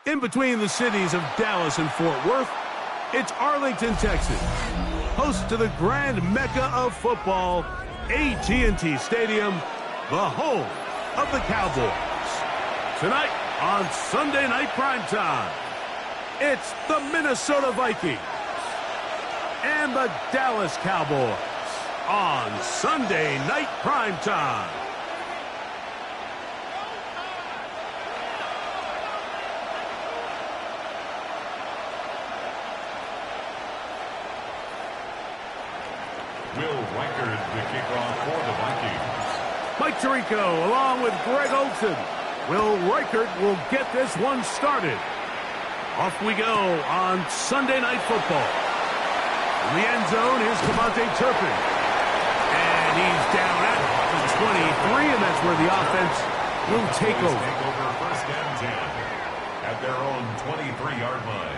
In between the cities of Dallas and Fort Worth, it's Arlington, Texas, host to the grand mecca of football, AT&T Stadium, the home of the Cowboys. Tonight on Sunday Night Primetime, it's the Minnesota Vikings and the Dallas Cowboys on Sunday Night Primetime. Will Reichard, the kickoff for the Vikings. Mike Tirico along with Greg Olsen. Will Reichard will get this one started. Off we go on Sunday Night Football. In the end zone, here's Cavante Turpin. And he's down at the 23, and that's where the offense will take over. Take over first and 10 at their own 23-yard line.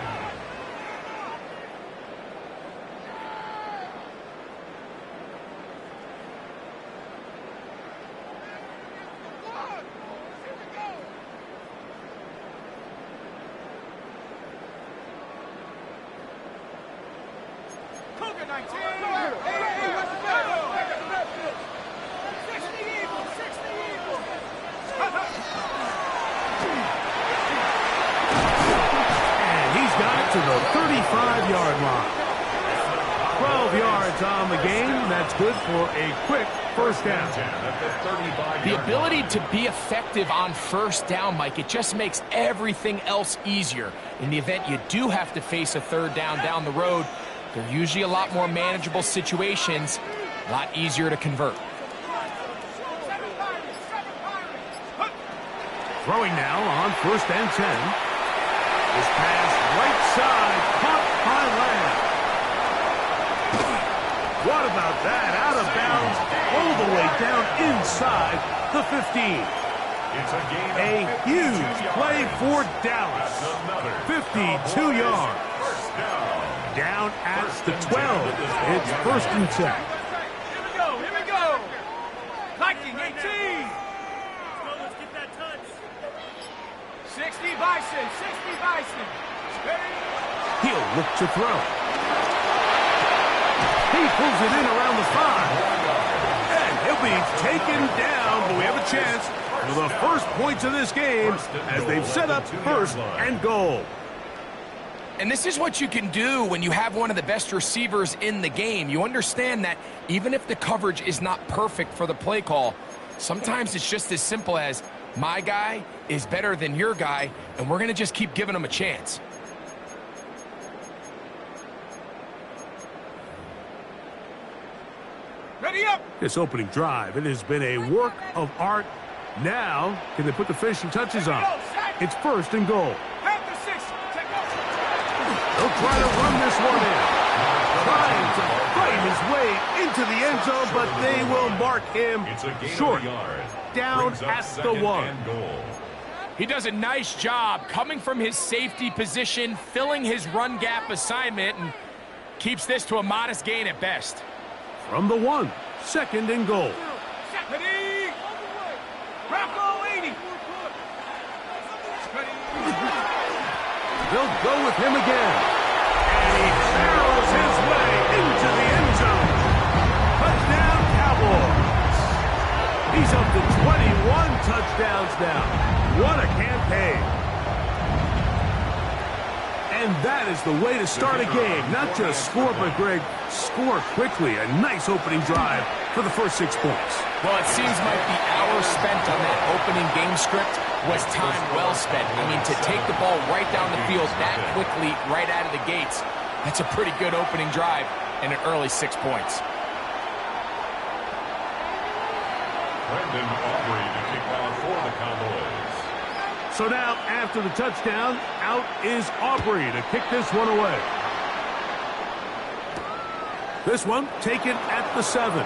To the 35-yard line. 12 yards yards on the game. That's good for a quick first down. The ability to be effective on first down, Mike, it just makes everything else easier. In the event you do have to face a third down the road, they're usually a lot more manageable situations, a lot easier to convert. Throwing now on 1st and 10. This pass right side, caught by Lamb. What about that? Out of bounds, all the way down inside the 15. A huge play for Dallas. 52 yards. Down at the 12. It's 1st and 10. Here we go. Viking 18. Let's get that touch. 60 Bison. He'll look to throw. He pulls it in around the 5. And he'll be taken down, but we have a chance for the first points of this game as they've set up 1st and goal. And this is what you can do when you have one of the best receivers in the game. You understand that even if the coverage is not perfect for the play call, sometimes it's just as simple as my guy is better than your guy, and we're going to just keep giving him a chance. Ready up. This opening drive, it has been a work of art. Now, can they put the finishing touches on? It's 1st and goal. He'll try to run this one in. Trying to fight his way into the end zone, but they will mark him short. Down at the 1. He does a nice job coming from his safety position, filling his run gap assignment, and keeps this to a modest gain at best. From the 1, 2nd and goal. They'll go with him again. And he barrels his way into the end zone. Touchdown, Cowboys. He's up to 21 touchdowns now. What a campaign. And that is the way to start a game. Not just score, but, Greg, score quickly. A nice opening drive for the first 6 points. Well, it seems like the hour spent on that opening game script was time well spent. I mean, to take the ball right down the field that quickly, right out of the gates, that's a pretty good opening drive and an early 6 points. Brendan Aubrey to kick out for the Cowboys. So now, after the touchdown, out is Aubrey to kick this one away. This one taken at the 7.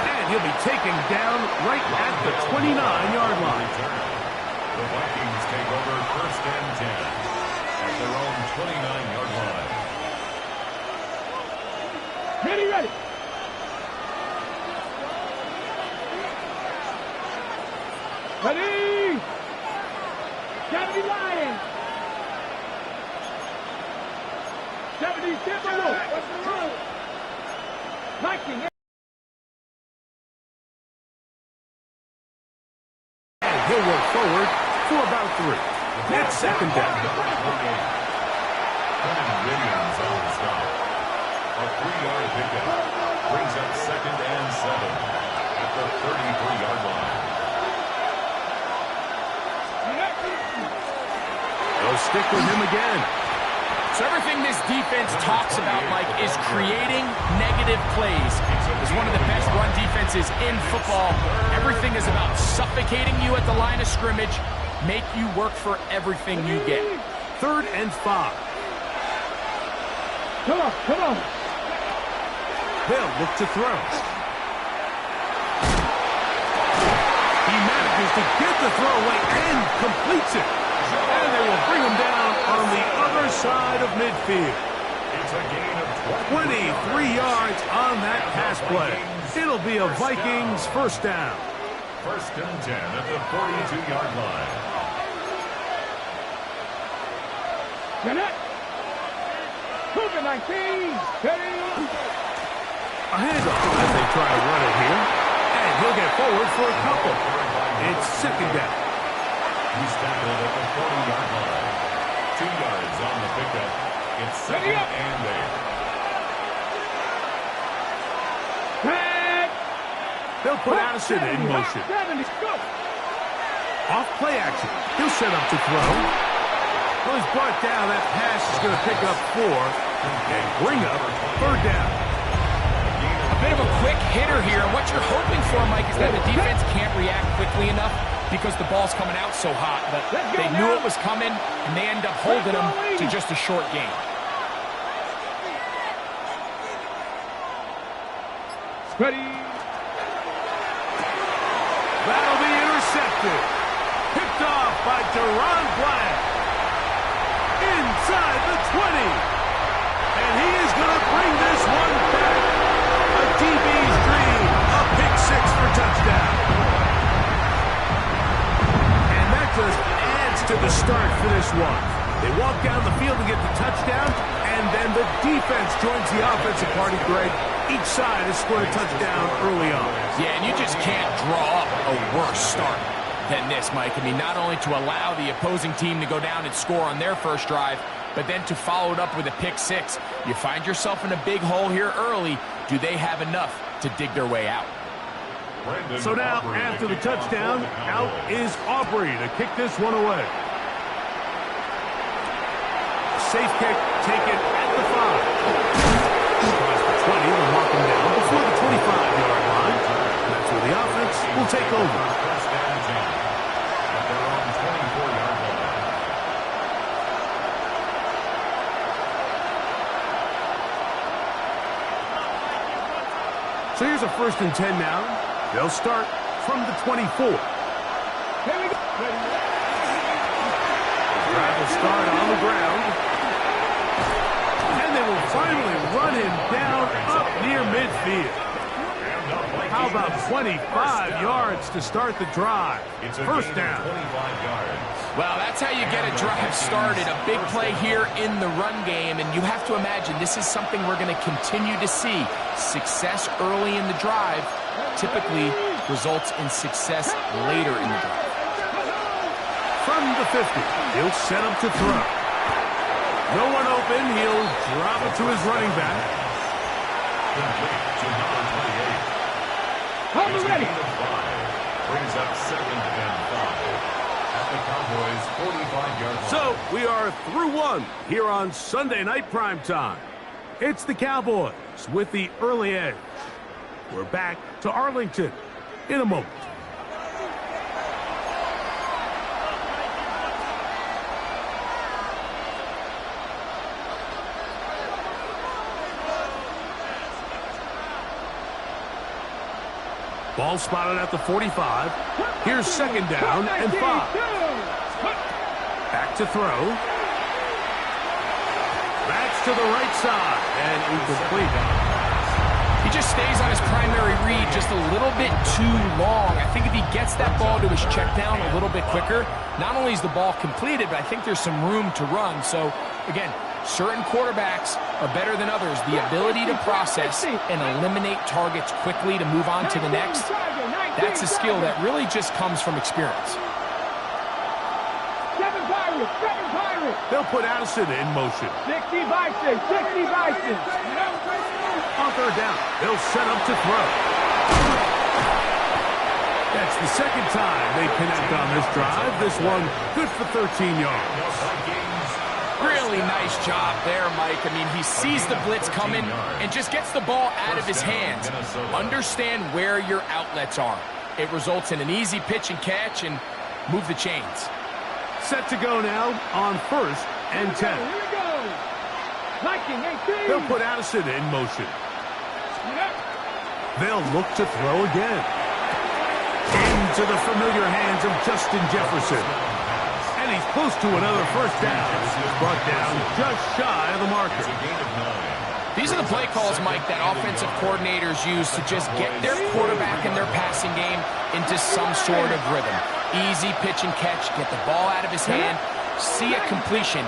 And he'll be taken down right at the 29-yard line. The Vikings take over 1st and 10 at their own 29-yard line. Ready. Ready! 70 Lions! 70 Timberwolves! Viking! And he'll work forward for about 3. That's 2nd down. Williams on the stop. A 3-yard pickup brings up 2nd and 7 at the 33-yard line. They'll stick with him again. So everything this defense talks about, Mike, is creating negative plays. It's one of the best run defenses in football. Everything is about suffocating you at the line of scrimmage, make you work for everything you get. 3rd and 5. Come on! They'll look to throw. He manages to get the throw away and completes it. And they will bring him down on the other side of midfield. It's a gain of 23 yards on that pass play. It'll be a Vikings first down. 1st and 10 at the 42-yard line. Get it! Cougar 19! A handoff as they try to run it here. And he'll get forward for a couple. It's 2nd down. He's tackled at the 40-yard line. 2 yards on the pickup. It's 2nd and 8. They'll put Addison in motion. Off play action. He'll set up to throw. Well, he's brought down. That pass is going to pick up 4 and bring up 3rd down. A bit of a quick hitter here. What you're hoping for, Mike, is that the defense can't react quickly enough because the ball's coming out so hot. But they knew it was coming, and they end up holding them to just a short gain. Ready. That'll be intercepted. Picked off by Deron Black. Inside the 20. And he is going to bring this one back. A DB's dream. A pick 6 for touchdown. And that just adds to the start for this one. They walk down the field to get the touchdown, and then the defense joins the offensive party, Greg. Each side has scored a touchdown early on. Yeah, and you just can't draw up a worse start than this, Mike. I mean, not only to allow the opposing team to go down and score on their first drive, but then to follow it up with a pick 6. You find yourself in a big hole here early. Do they have enough to dig their way out? So now, after the touchdown, out is Aubrey to kick this one away. Safe kick taken at the 5. Across the 20, they'll mark him down before the 25-yard line. That's where the offense will take over. First down and 10 at their own 24-yard line. So here's a 1st and 10 now. They'll start from the 24. Here we go. Drive will start on the ground. And they will finally run him down up near midfield. How about 25 yards to start the drive? It's a First gain of down. 25 yards. Well, that's how you get a drive started. A big play here in the run game, and you have to imagine this is something we're going to continue to see. Success early in the drive typically results in success later in the drive. From the 50, he'll set up to throw. No one open. He'll drop it to his running back. Complete to number 28. Hold It's it a ready. gain of 5. Brings up 2nd and 5 at the Cowboys' 45-yard line. So we are through one here on Sunday Night Primetime. It's the Cowboys with the early edge. We're back to Arlington in a moment. Ball spotted at the 45. Here's 2nd down and 5. Back to throw. That's to the right side and incomplete. He just stays on his primary read just a little bit too long. I think if he gets that ball to his check down a little bit quicker, not only is the ball completed, but I think there's some room to run. So, again, certain quarterbacks are better than others. The ability to process and eliminate targets quickly to move on to the next, that's a skill that really just comes from experience. 7 Pirates. They'll put Addison in motion. 60 Vikings. On 3rd down, they'll set up to throw. That's the 2nd time they connect on this drive. This one good for 13 yards. Really nice job there, Mike. I mean, he sees the blitz coming and just gets the ball out of his hands. Understand where your outlets are. It results in an easy pitch and catch and move the chains. Set to go now on 1st and 10. Here we go. Viking 18. They'll put Addison in motion. They'll look to throw again. Into the familiar hands of Justin Jefferson. And he's close to another 1st down. He's brought down just shy of the marker. These are the play calls, Mike, that offensive coordinators use to just get their quarterback and their passing game into some sort of rhythm. Easy pitch and catch, get the ball out of his hand, see a completion.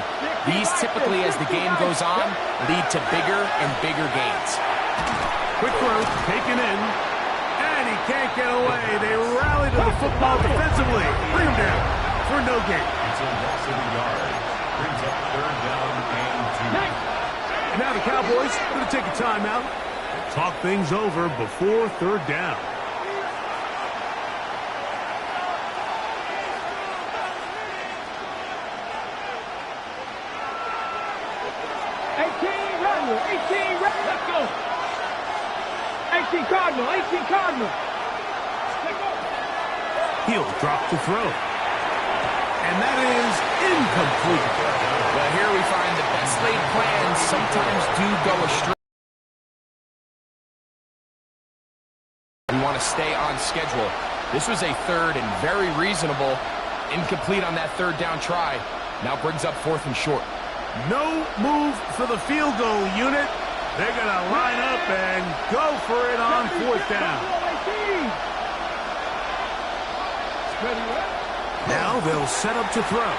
These typically, as the game goes on, lead to bigger and bigger gains. Quick throw, taken in, and he can't get away. They rally to the football defensively. Bring him down for no gain. It's a loss of a yard. Brings up 3rd down and 2. Now the Cowboys going to take a timeout and talk things over before 3rd down. Cardinal. 18, let's go. 18 Cardinal, 18 Cardinal. Let's go. He'll drop to throw. And that is incomplete. Well, here we find the best laid plans sometimes do go astray. We want to stay on schedule. This was a third and very reasonable. Incomplete on that third down try. Now brings up 4th and short. No move for the field goal unit. They're going to line up and go for it on 4th down. Now they'll set up to throw.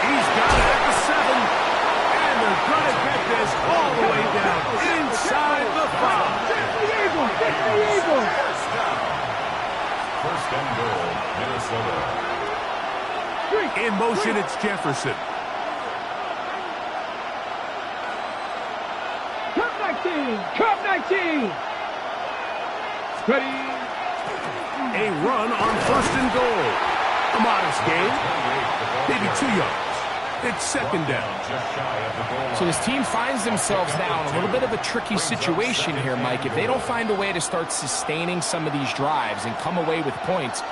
He's got it at the 7. And they're going to get this all the way down inside the 5. First and goal, Minnesota. In motion, it's Jefferson. Cup 19, Cup 19. Ready. A run on 1st and goal. A modest gain. Maybe 2 yards. It's 2nd down. So this team finds themselves now in a little bit of a tricky situation here, Mike. If they don't find a way to start sustaining some of these drives and come away with points,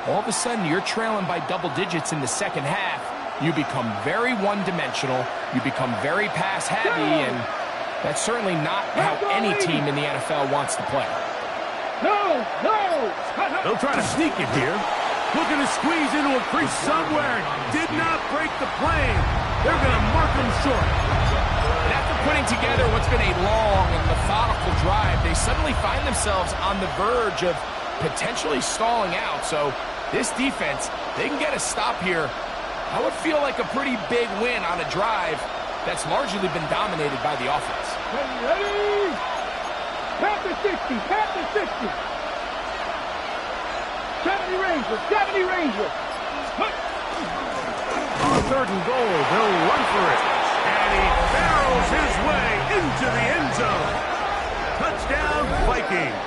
all of a sudden you're trailing by double digits in the second half. You become very one-dimensional. You become very pass-heavy, and that's certainly not how any team in the NFL wants to play. No. They'll try to sneak it here. Looking to squeeze into a crease somewhere. Did not break the plane. They're going to mark him short. And after putting together what's been a long and methodical drive, they suddenly find themselves on the verge of potentially stalling out. So this defense, they can get a stop here. I would feel like a pretty big win on a drive that's largely been dominated by the offense. Ready. Panther 60, Panther 60. 70 Rangers, 70 Rangers. On 3rd and goal, they'll run for it. And he barrels his way into the end zone. Touchdown, Vikings.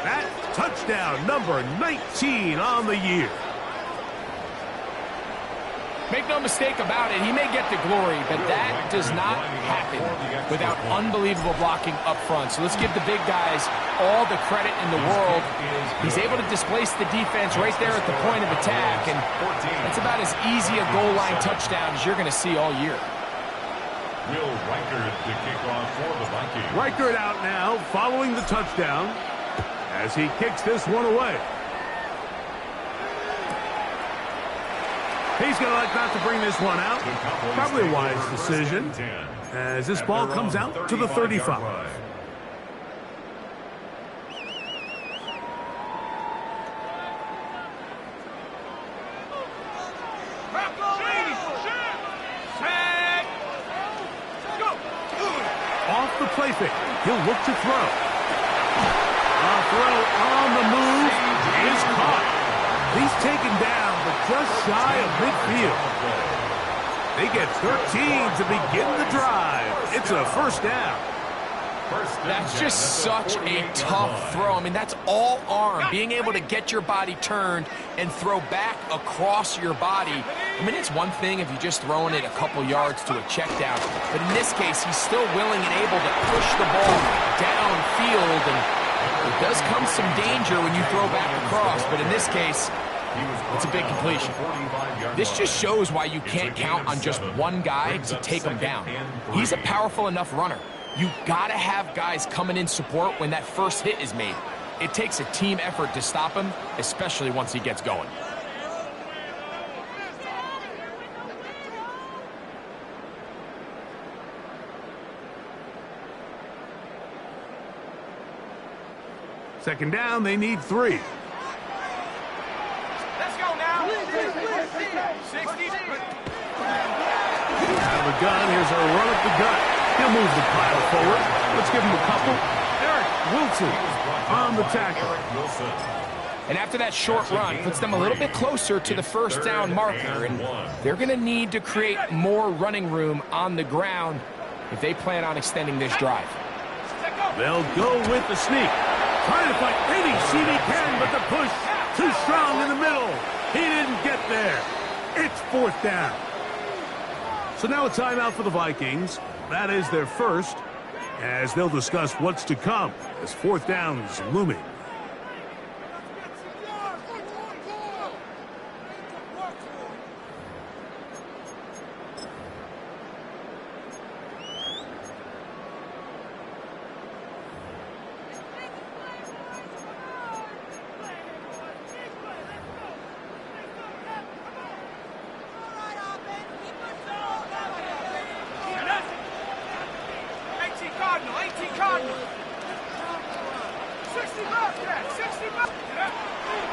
That touchdown, number 19 on the year. Make no mistake about it, he may get the glory, but that does not happen without unbelievable blocking up front. So let's give the big guys all the credit in the world. He's able to displace the defense right there at the point of attack, and that's about as easy a goal line touchdown as you're going to see all year. Will Reichard to kick off for the Vikings. Reichard out now, following the touchdown, as he kicks this one away. He's going to like not to bring this one out. Probably a wise decision, as this ball comes out to the 35. Off the play fake. He'll look to throw. A throw on the move is caught. He's taken down, but just shy of midfield. They get 13 to begin the drive. It's a 1st down. That's just such a tough throw. I mean, that's all arm, being able to get your body turned and throw back across your body. I mean, it's one thing if you're just throwing it a couple yards to a check down, but in this case, he's still willing and able to push the ball downfield, and it does come some danger when you throw back across, but in this case, it's a big completion. This just shows why you can't count on just one guy to take him down. He's a powerful enough runner. You gotta have guys coming in support when that first hit is made. It takes a team effort to stop him, especially once he gets going. Second down, they need 3. Let's go now. 60. Out of the gun, here's a run up the gut. He'll move the pile forward. Let's give him a couple. Eric Wilson on the tackle. And after that short run, puts them a little bit closer to the 1st down marker, and they're going to need to create more running room on the ground if they plan on extending this drive. They'll go with the sneak. Trying to find any seam he can, but the push too strong in the middle. He didn't get there. It's 4th down. So now a timeout for the Vikings. That is their first, as they'll discuss what's to come as fourth down is looming.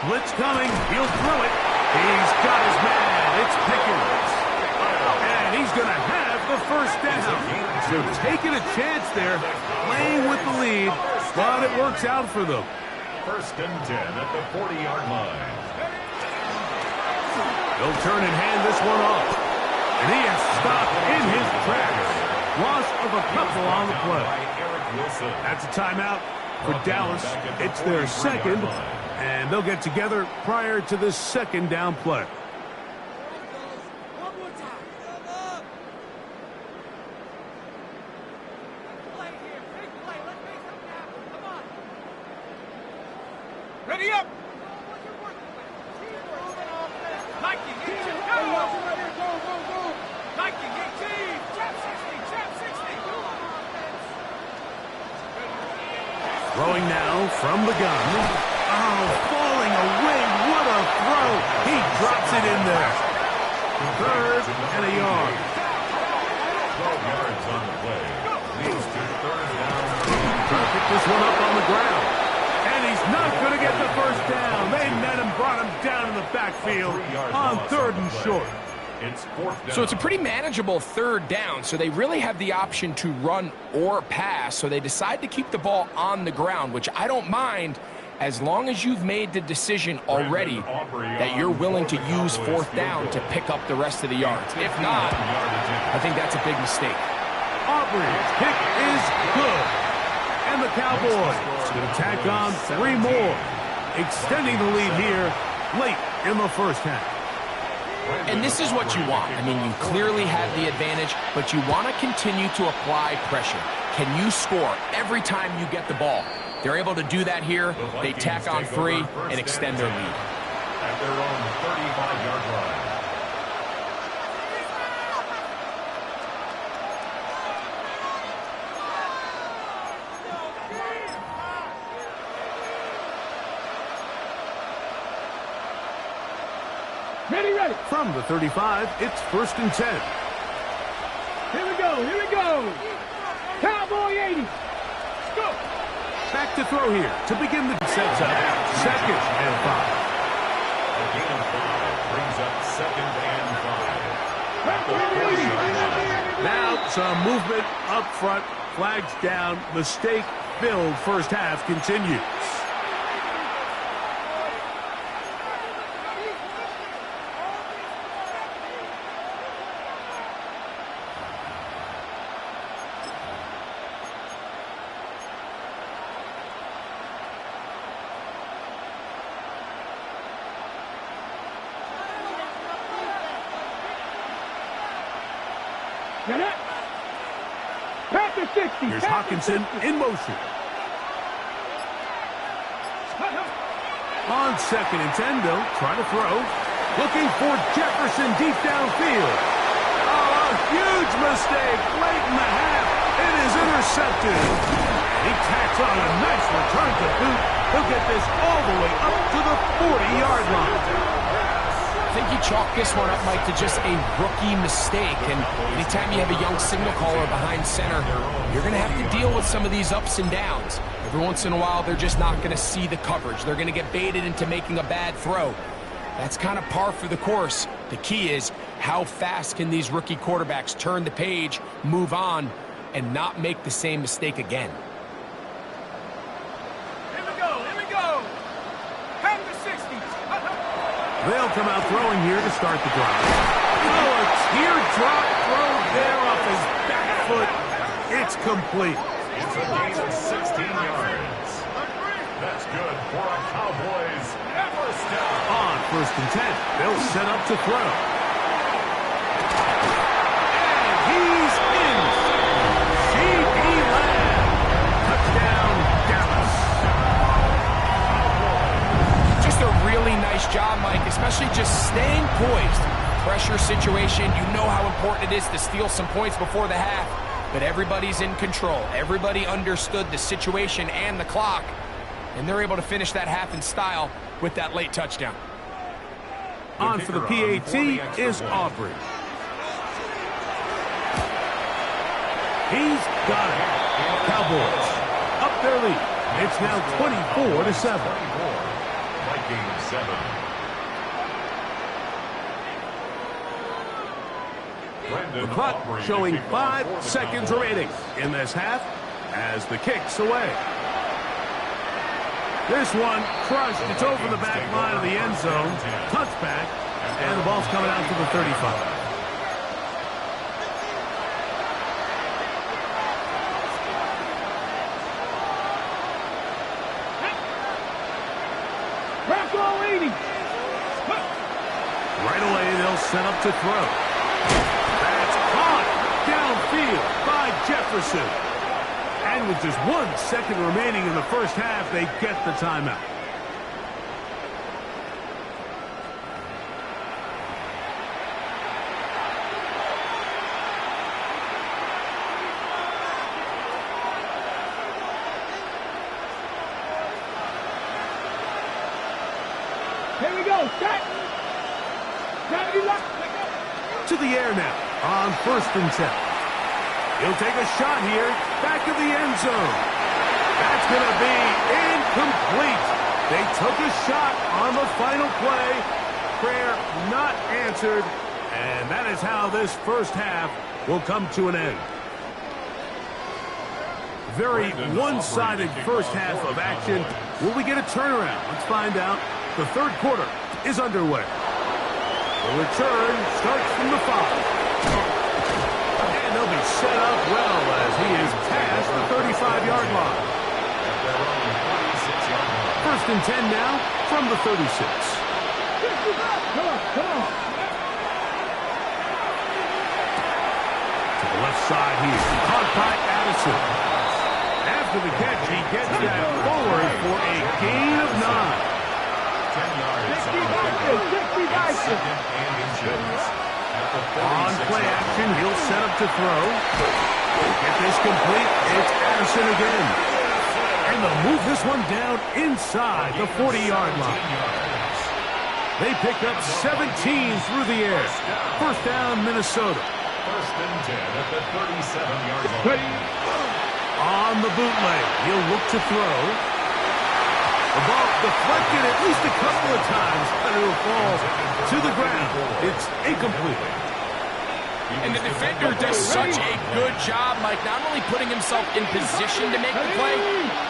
Blitz coming. He'll throw it. He's got his man. It's Pickens. And he's going to have the first down. So taking a chance there, playing with the lead, but it works out for them. First and 10 at the 40-yard line. They'll turn and hand this one off. And he is stopped in his tracks. Loss of a couple on the play. That's a timeout for Dallas. It's their second. And they'll get together prior to this second down play. Ready up! Throwing now from the gun. Oh, falling away. What a throw. He drops it in there. Third and a yard. 12 yards on the play. Leads to third down. Trying to pick this one up on the ground. And he's not going to get the first down. They met him, brought him down in the backfield on third and short. It's fourth down. So it's a pretty manageable third down, so they really have the option to run or pass, so they decide to keep the ball on the ground, which I don't mind as long as you've made the decision already that you're willing to use fourth down to pick up the rest of the yards. If not, I think that's a big mistake. Aubrey's kick is good. And the Cowboys going to tack on 3 more, extending the lead here late in the first half. And this is what you want. I mean, you clearly have the advantage, but you want to continue to apply pressure. Can you score every time you get the ball? They're able to do that here. They tack on 3 and extend their lead. At their own 35-yard line. Ready. From the 35, it's first and 10. Here we go. Cowboy 80. Let's go. Back to throw here to begin the sets up. Second and 5. A gain of 5 brings up second and 5. At the 40-yard line. Now some movement up front. Flags down. Mistake-filled first half continues. Panther 60. Here's Hawkinson in motion. On second and 10, they'll try to throw. Looking for Jefferson deep downfield. Oh, a huge mistake late in the half. It is intercepted. He tacks on a nice return to boot. He'll get this all the way up to the 40-yard line. I think you chalk this one up, Mike, to just a rookie mistake. And anytime you have a young signal caller behind center, you're going to have to deal with some of these ups and downs. Every once in a while, they're just not going to see the coverage. They're going to get baited into making a bad throw. That's kind of par for the course. The key is how fast can these rookie quarterbacks turn the page, move on, and not make the same mistake again. Here we go. Panther 60. They'll come out throwing here to start the drive. Oh, a teardrop throw there off his back foot. It's complete. It's a gain of 16 yards. That's good for a Cowboys first down. On first and 10, they'll set up to throw. And nice job, Mike, especially just staying poised. Pressure situation, you know how important it is to steal some points before the half, but everybody's in control. Everybody understood the situation and the clock, and they're able to finish that half in style with that late touchdown. On for the PAT is Aubrey. He's got it. Cowboys up their lead. It's now 24-7. Vikings 7. The clock showing 5 seconds remaining in this half as the kick's away. This one crushed. It's over the back line of the end zone. Touchback, and the ball's coming out to the 35. Right away, they'll set up to throw. That's caught downfield by Jefferson. And with just 1 second remaining in the first half, they get the timeout. Here we go. Set. To the air now on 1st and 10. He'll take a shot here, back of the end zone. That's going to be incomplete. They took a shot on the final play. Prayer not answered, and that is how this first half will come to an end. Very one-sided first half of action. Will we get a turnaround? Let's find out. The third quarter is underway. The return starts from the 5. And they'll be set up well as he is past the 35-yard line. 1st and 10 now from the 36. Come on. To the left side here. Caught by Addison. After the catch, he gets that forward for a gain of 9. 10 yards on play action, he'll set up to throw. Get this complete. It's Addison again. And they'll move this one down inside the 40-yard line. They pick up 17 through the air. First down, Minnesota. 1st and 10 at the 37-yard line. On the bootleg, he'll look to throw. The ball deflected at least a couple of times, but it will fall to the ground. It's incomplete. And the defender does such a good job, Mike, not only putting himself in position to make the play,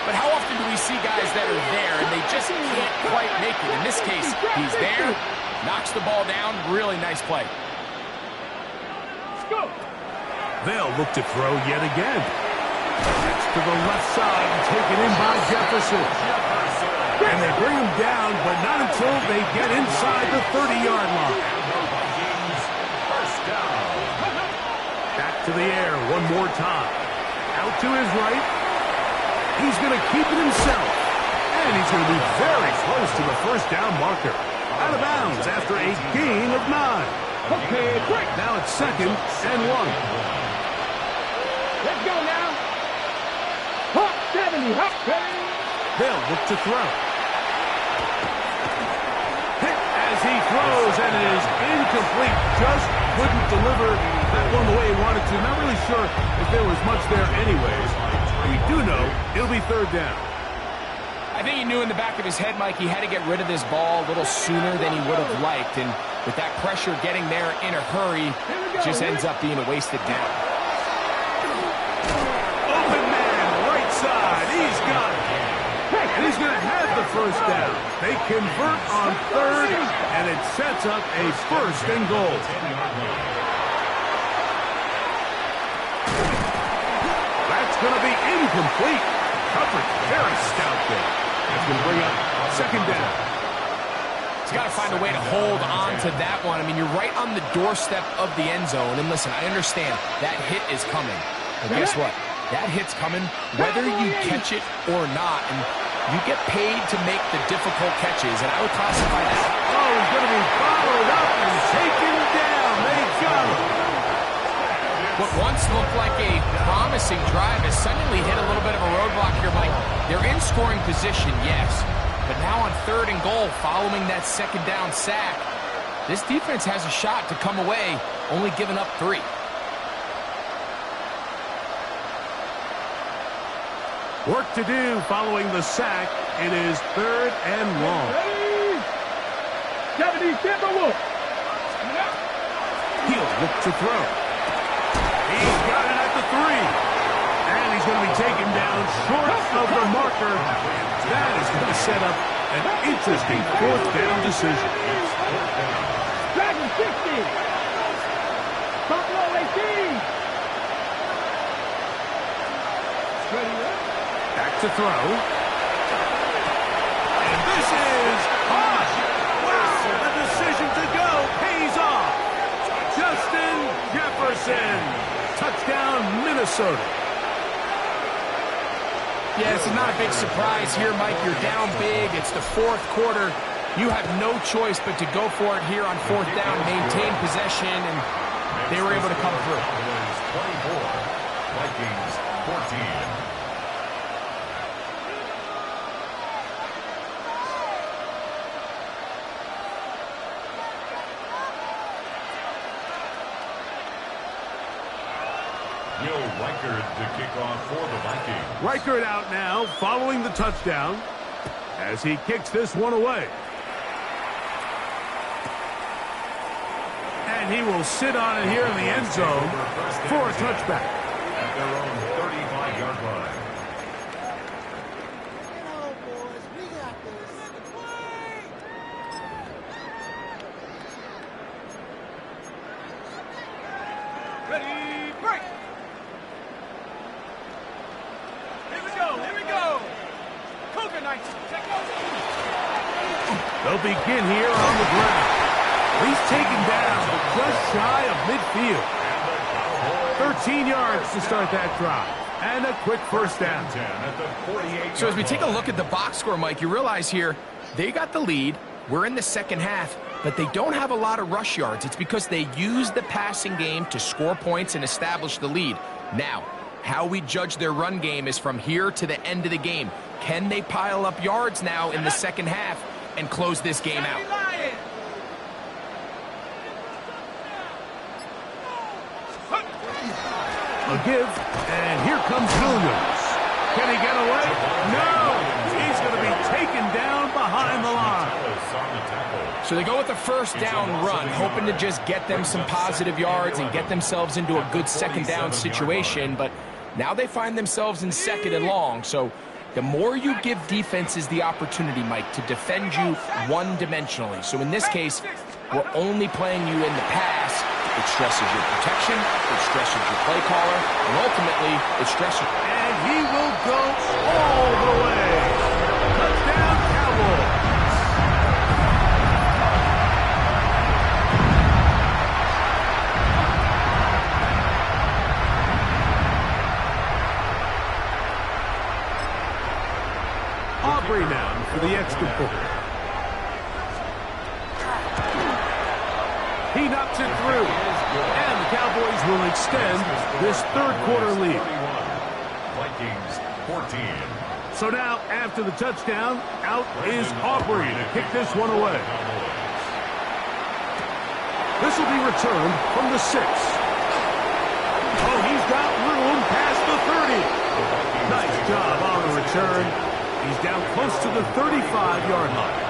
but how often do we see guys that are there and they just can't quite make it? In this case, he's there, knocks the ball down, really nice play. Let's go. They'll look to throw yet again. That's to the left side and taken in by Jefferson. And they bring him down, but not until they get inside the 30-yard line. Back to the air one more time. Out to his right. He's going to keep it himself. And he's going to be very close to the first down marker. Out of bounds after a gain of 9. Okay, quick. Now it's 2nd and 1. Let's go now. Hop 70. Hop 70. They'll look to throw. Hit as he throws, and it is incomplete. Just couldn't deliver that one the way he wanted to. Not really sure if there was much there anyways. We do know it'll be 3rd down. I think he knew in the back of his head, Mike, he had to get rid of this ball a little sooner than he would have liked. And with that pressure getting there in a hurry, it just ends up being a wasted down. Open man, right side. He's got it. And he's going to have the first down. They convert on 3rd, and it sets up a 1st and goal. That's going to be incomplete. Coverage very stout there. That's going to bring up 2nd down. He's got to find a way to hold on to that one. I mean, you're right on the doorstep of the end zone. And listen, I understand that hit is coming. But guess what? That hit's coming whether you catch it or not. And you get paid to make the difficult catches. And I would classify that promising drive has suddenly hit a little bit of a roadblock here, Mike. They're in scoring position, yes. But now on 3rd and goal, following that 2nd down sack, this defense has a shot to come away, only giving up 3. Work to do following the sack. It is 3rd and long. He'll look to throw. He's got it at the 3. And he's going to be taken down short of the marker. That is going to set up an interesting 4th down decision. Dragon 60. Buffalo 18. Back to throw. And this is hot. Wow, the decision to go pays off. Justin Jefferson. Touchdown, Minnesota. Yeah, this is not a big surprise here, Mike. You're down big. It's the 4th quarter. You have no choice but to go for it here on 4th down, maintain possession, and they were able to come through. 24, Vikings 14. Will Reichard to kick off for the Vikings. Reichard out now following the touchdown as he kicks this one away. And he will sit on it here in the end zone for a touchback. At their own 35-yard line. Ready, break. Here we go. Cougar Knights, check out. They'll begin here on the ground. He's taken down just shy of midfield. 13 yards to start that drive. And a quick 1st down. So as we take a look at the box score, Mike, you realize here they got the lead. We're in the 2nd half, but they don't have a lot of rush yards. It's because they use the passing game to score points and establish the lead. Now, how we judge their run game is from here to the end of the game. Can they pile up yards now in the 2nd half and close this game out? A give, and here comes Williams. Can he get away? No! He's going to be taken down behind the line. So they go with the 1st down run, hoping to just get them some positive yards and get themselves into a good 2nd down situation, but now they find themselves in 2nd and long. So the more you give defenses the opportunity, Mike, to defend you one-dimensionally. So in this case, we're only playing you in the pass. It stresses your protection, it stresses your play caller, and ultimately, it stresses... And he will go all the way. Touchdown, Cowboys. Aubrey now for the extra point. He knocks it through. And the Cowboys will extend this 3rd quarter lead. Vikings 14. So now, after the touchdown, out is Aubrey to kick this one away. This will be returned from the 6. Oh, he's got room past the 30. Nice job on the return. He's down close to the 35-yard line.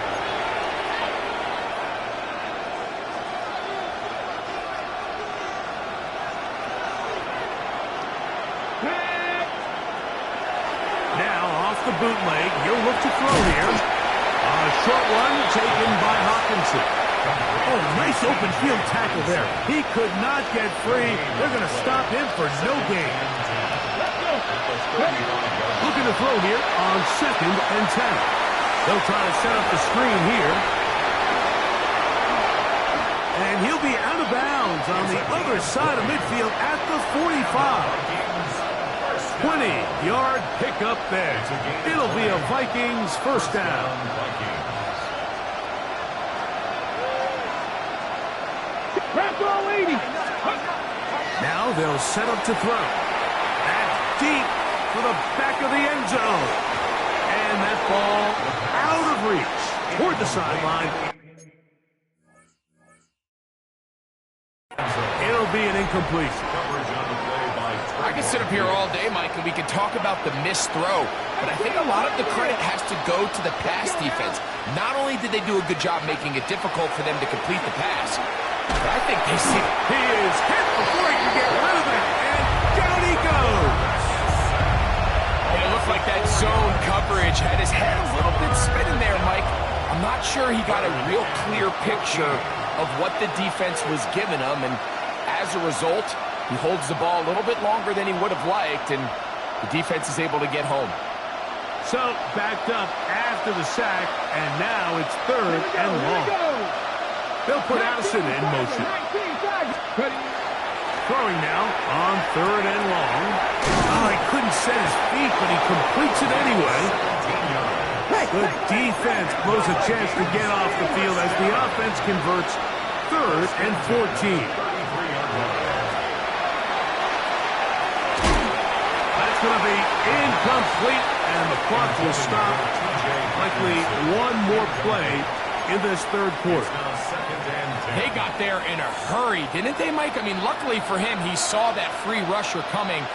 The bootleg, he'll look to throw here. A short one taken by Hawkinson. Oh, nice open field tackle there. He could not get free. They're going to stop him for no gain. Looking to throw here on 2nd and 10. They'll try to set up the screen here. And he'll be out of bounds on the other side of midfield at the 45. 20-yard pickup there. It'll be a Vikings 1st down. Now they'll set up to throw. And deep for the back of the end zone. And that ball out of reach toward the sideline. It'll be an incompletion. I could sit up here all day, Mike, and we could talk about the missed throw, but I think a lot of the credit has to go to the pass defense. Not only did they do a good job making it difficult for them to complete the pass, but I think they see it. He is hit before he can get rid of it, and down he goes. And it looked like that zone coverage had his head a little bit spinning there, Mike. I'm not sure he got a real clear picture of what the defense was giving him, and as a result, he holds the ball a little bit longer than he would have liked, and the defense is able to get home. So, backed up after the sack, and now it's 3rd and long. They'll put Addison in motion. Throwing now on 3rd and long. Oh, he couldn't set his feet, but he completes it anyway. The defense blows a chance to get off the field as the offense converts 3rd and 14. Going to be incomplete, and the clock will stop. Likely one more play in this 3rd quarter. They got there in a hurry, didn't they, Mike? I mean, luckily for him, he saw that free rusher coming,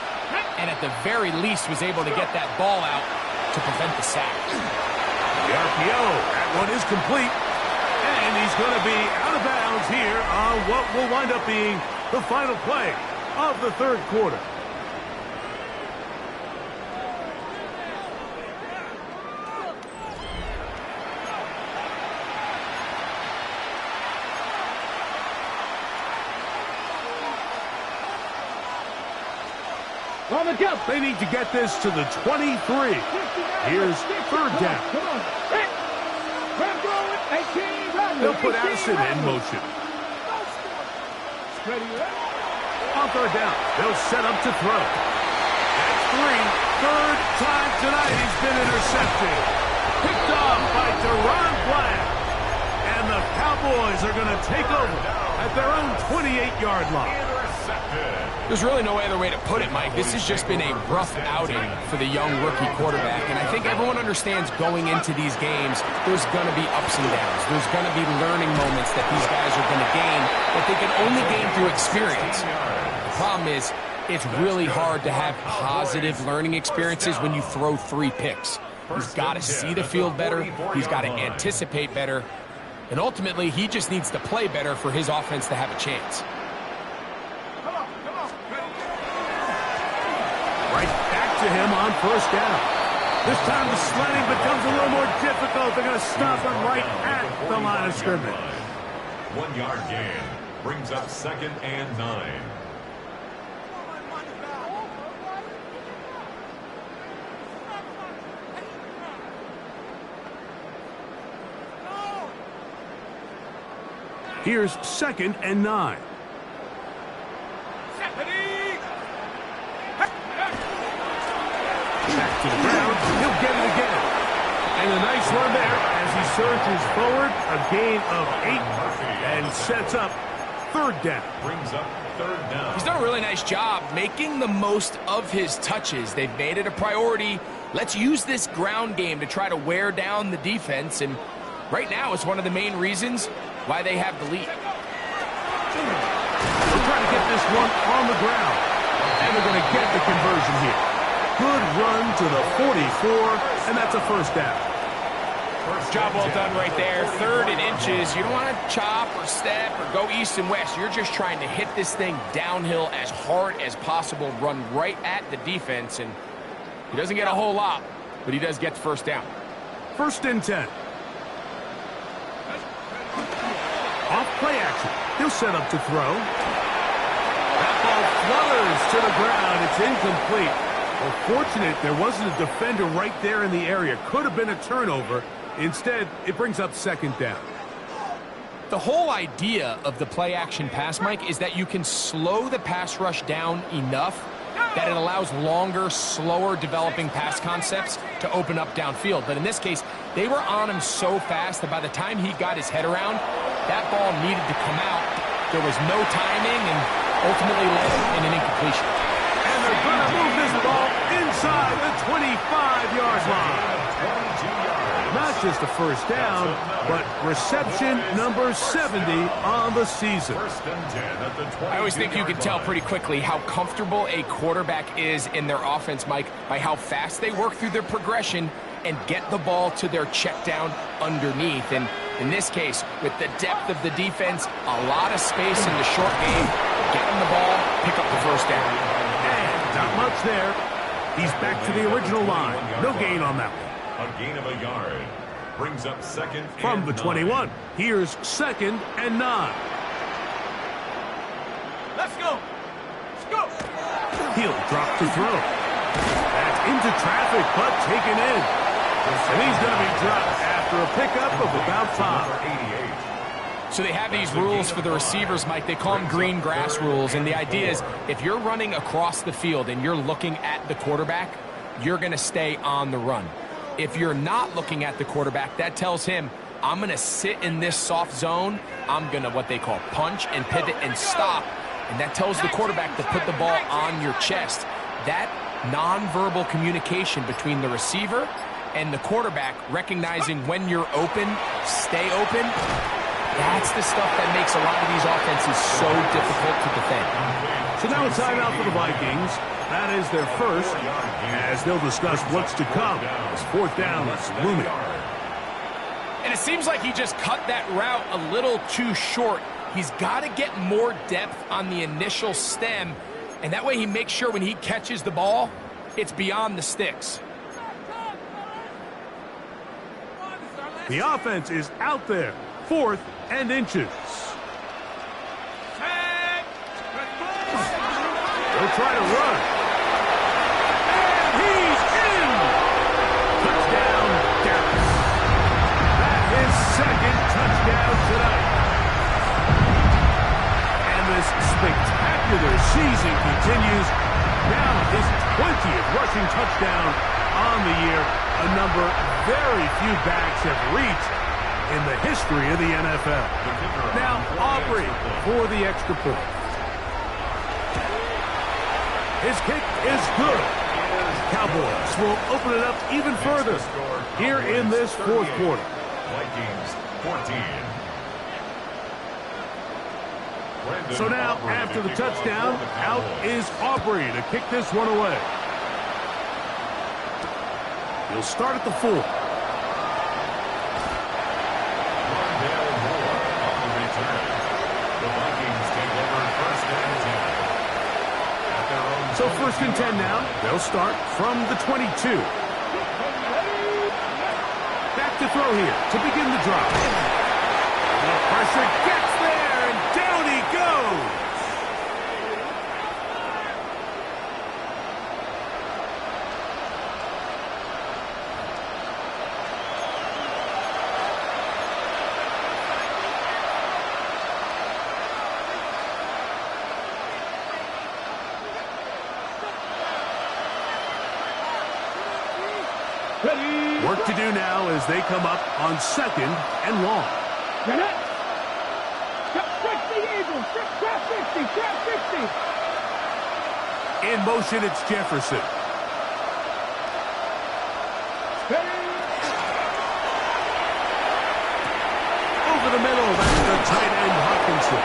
and at the very least was able to get that ball out to prevent the sack. The RPO, that one is complete, and he's going to be out of bounds here on what will wind up being the final play of the 3rd quarter. They need to get this to the 23. Here's 3rd down. They'll put Addison in motion. On 3rd down, they'll set up to throw. That's 3. 3rd time tonight he's been intercepted. Picked off by Deron Bland. And the Cowboys are going to take over at their own 28-yard line. There's really no other way to put it, Mike. This has just been a rough outing for the young rookie quarterback, and I think everyone understands going into these games, there's going to be ups and downs. There's going to be learning moments that these guys are going to gain that they can only gain through experience. The problem is, it's really hard to have positive learning experiences when you throw 3 picks. He's got to see the field better. He's got to anticipate better. And ultimately, he just needs to play better for his offense to have a chance. Right back to him on 1st down. This time the sledding becomes a little more difficult. They're going to stop him right at the line of scrimmage. 1-yard gain brings up 2nd and 9. Here's 2nd and 9. Back to the ground. He'll get it again. And a nice run there as he surges forward. A gain of 8 and sets up 3rd down. Brings up 3rd down. He's done a really nice job making the most of his touches. They've made it a priority. Let's use this ground game to try to wear down the defense. And right now it's one of the main reasons why they have the lead. They'll try to get this one on the ground. And they're going to get the conversion here. Good run to the 44, and that's a 1st down. Job well done right there. 3rd and inches. You don't want to chop or step or go east and west. You're just trying to hit this thing downhill as hard as possible, run right at the defense, and he doesn't get a whole lot, but he does get the 1st down. 1st and 10. Off play action. He'll set up to throw. That ball flutters to the ground. It's incomplete. Well, fortunate there wasn't a defender right there in the area. Could have been a turnover. Instead, it brings up 2nd down. The whole idea of the play-action pass, Mike, is that you can slow the pass rush down enough that it allows longer, slower developing pass concepts to open up downfield. But in this case, they were on him so fast that by the time he got his head around, that ball needed to come out. There was no timing and ultimately led in an incompletion. And they're Gonna move this ball inside the 25-yard line. Not just a first down, but reception number 70 on the season. I always think you can tell pretty quickly how comfortable a quarterback is in their offense, Mike, by how fast they work through their progression and get the ball to their check down underneath. And in this case, with the depth of the defense, a lot of space in the short game, get them the ball, pick up the first down. And not much there. He's back to the original line. No gain on that one. A gain of a yard. Brings up second From the and 21, 9. here's 2nd and 9. Let's go. Let's go. He'll drop to throw. That's into traffic, but taken in. And he's going to be dropped after a pickup of about 5. So they have these rules for the receivers, Mike. They call them green grass rules. And the idea is if you're running across the field and you're looking at the quarterback, you're going to stay on the run. If you're not looking at the quarterback, that tells him, I'm going to sit in this soft zone. I'm going to what they call punch and pivot and stop. And that tells the quarterback to put the ball on your chest. That nonverbal communication between the receiver and the quarterback, recognizing when you're open, stay open, that's the stuff that makes a lot of these offenses so difficult to defend. So now a timeout for the Vikings. That is their first, as they'll discuss what's to come as 4th down is looming. And it seems like he just cut that route a little too short. He's got to get more depth on the initial stem, and that way he makes sure when he catches the ball, it's beyond the sticks. The offense is out there, 4th and inches. They'll try to run. And he's in! Touchdown, Dallas. That is 2nd touchdown tonight. And this spectacular season continues. Now his 20th rushing touchdown on the year, a number very few backs have reached in the history of the NFL. Now Aubrey for the extra point. His kick is good. Cowboys will open it up even further here in this 4th quarter. Vikings 14. So now, after the touchdown, out is Aubrey to kick this one away. He'll start at the 4. The Vikings take over 1st and 10. At their own So 1st and 10 now. They'll start from the 22. Back to throw here to begin the drive. The pressure gets there, and down he goes. Work to do now as they come up on 2nd and long. Trap 60, Eagles. Trap 60. Trap 60. In motion, it's Jefferson. Over the middle, that's the tight end Hawkinson.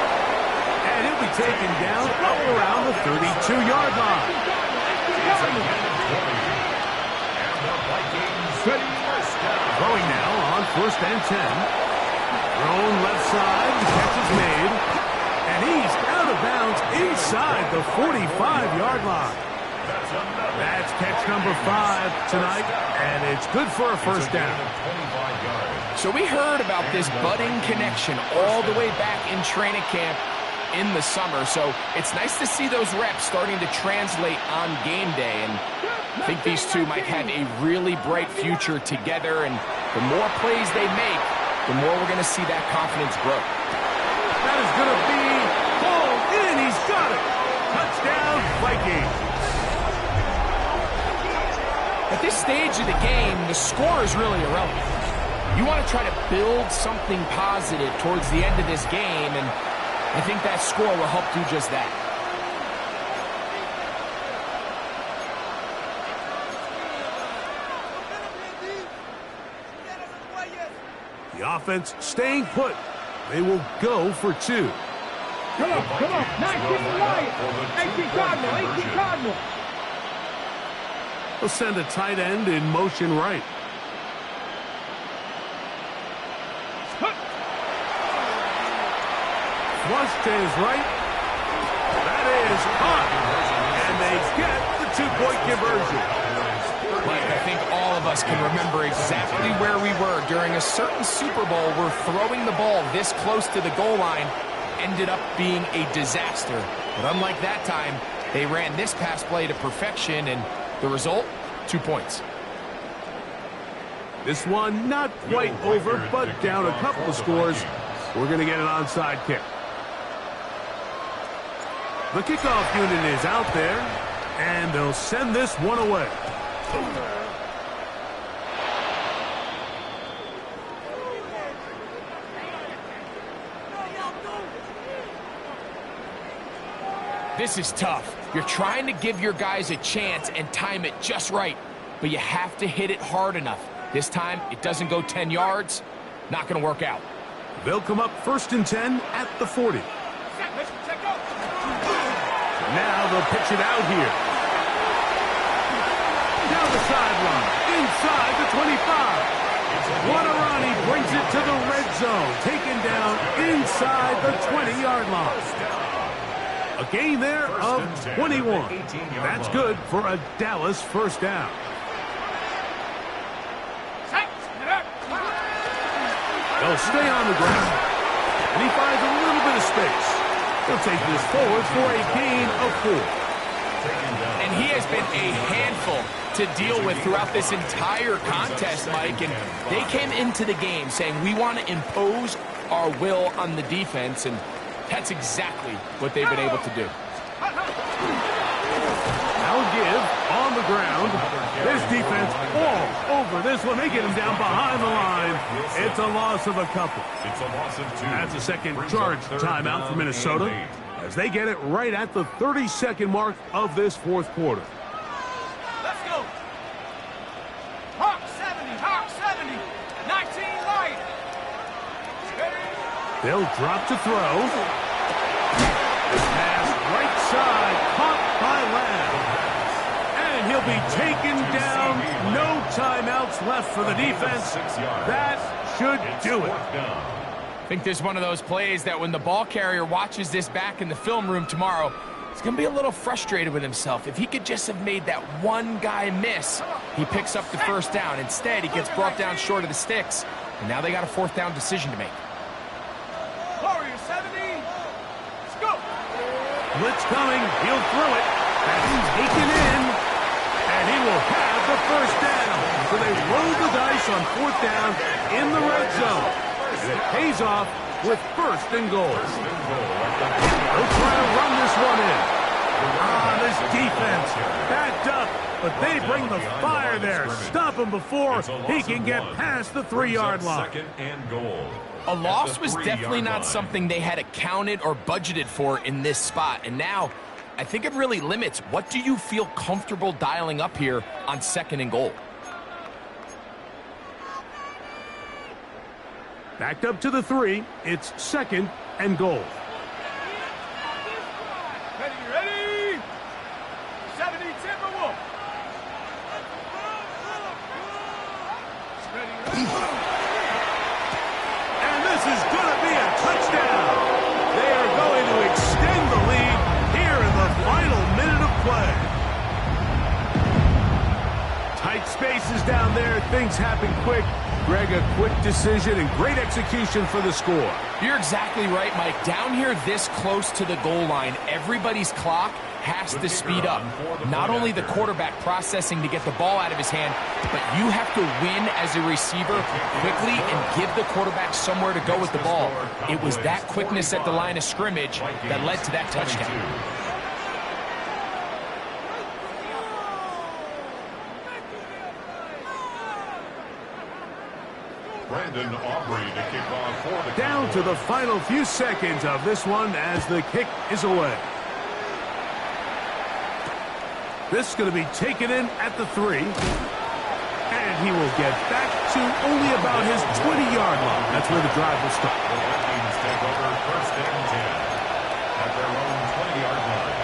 And he'll be taken down up around the 32-yard line. Throwing now on 1st and 10. Thrown left side, the catch is made. And he's out of bounds inside the 45-yard line. That's catch number 5 tonight, and it's good for a 1st down. So we heard about this budding connection all the way back in training camp in the summer. So it's nice to see those reps starting to translate on game day. And I think these two might have a really bright future together. And the more plays they make, the more we're going to see that confidence grow. That is going to be pulled in. He's got it. Touchdown, Vikings. At this stage of the game, the score is really irrelevant. You want to try to build something positive towards the end of this game, and I think that score will help do just that. The offense staying put. They will go for 2. Come on, 19 Lions, 18 Cardinal, 18 Cardinal. They'll send a tight end in motion right. Flush to his right. That is caught. And they get the 2-point conversion. Mike, I think all of us can remember exactly where we were during a certain Super Bowl where throwing the ball this close to the goal line ended up being a disaster. But unlike that time, they ran this pass play to perfection, and the result, 2 points. This one not quite over, but down a couple of scores. We're going to get an onside kick. The kickoff unit is out there, and they'll send this one away. This is tough. You're trying to give your guys a chance and time it just right, but you have to hit it hard enough. This time, it doesn't go 10 yards. Not going to work out. They'll come up 1st and 10 at the 40. Now they'll pitch it out here. Down the sideline, inside the 25. Guarani brings it to the red zone, taken down inside the 20-yard line. A gain there of 21. That's good for a Dallas first down. They'll stay on the ground. And he finds a little bit of space. He'll take this forward for a gain of 4. And he has been a handful to deal with throughout this entire contest, Mike. And they came into the game saying, we want to impose our will on the defense. And that's exactly what they've been able to do. Now give on the ground. This defense all over this one. They get him down behind the line. It's a loss of a couple. That's a second charge timeout for Minnesota as they get it right at the 30-second mark of this 4th quarter. Let's go. Hawk 70, 19 Lions. They'll drop to throw. This pass right side caught by Lamb. And he'll be taken down. No timeouts left for the defense. That should do it. I think this is one of those plays that when the ball carrier watches this back in the film room tomorrow, he's going to be a little frustrated with himself. If he could just have made that one guy miss, he picks up the first down. Instead, he gets brought down short of the sticks, and now they got a 4th down decision to make. Warrior 70. Let's go. Blitz coming. He'll throw it. That's taken in. And he will have the first down. So they roll the dice on 4th down in the red zone. And it pays off with 1st and goal. They'll try to run this one in. This defense backed up, but they bring the fire there. Stop him before he can get past the 3-yard line. A loss was definitely not something they had accounted or budgeted for in this spot. And now, I think it really limits what do you feel comfortable dialing up here on 2nd and goal. Backed up to the 3. It's 2nd and goal. Ready? 70 Timberwolf. And this is going to be a touchdown. They are going to extend the lead here in the final minute of play. Tight spaces down there. Things happen quick. Greg, a quick decision and great execution for the score. You're exactly right, Mike. Down here this close to the goal line, everybody's clock has to speed up. Not only the quarterback processing to get the ball out of his hand, but you have to win as a receiver quickly and give the quarterback somewhere to go with the ball. It was that quickness at the line of scrimmage that led to that touchdown. Down to the final few seconds of this one as the kick is away. This is going to be taken in at the 3. And And he will get back to only about his 20-yard line. That's where the drive will start. The Vikings take over first and 10 at their own 20-yard line.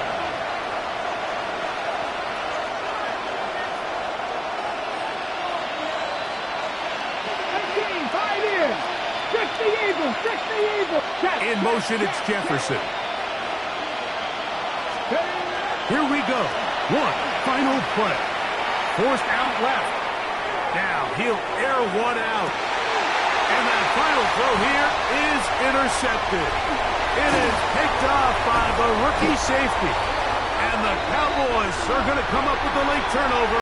In motion, it's Jefferson. Here we go. One final play. Forced out left. Now he'll air one out. And that final throw here is intercepted. It is picked off by the rookie safety. And the Cowboys are going to come up with the late turnover.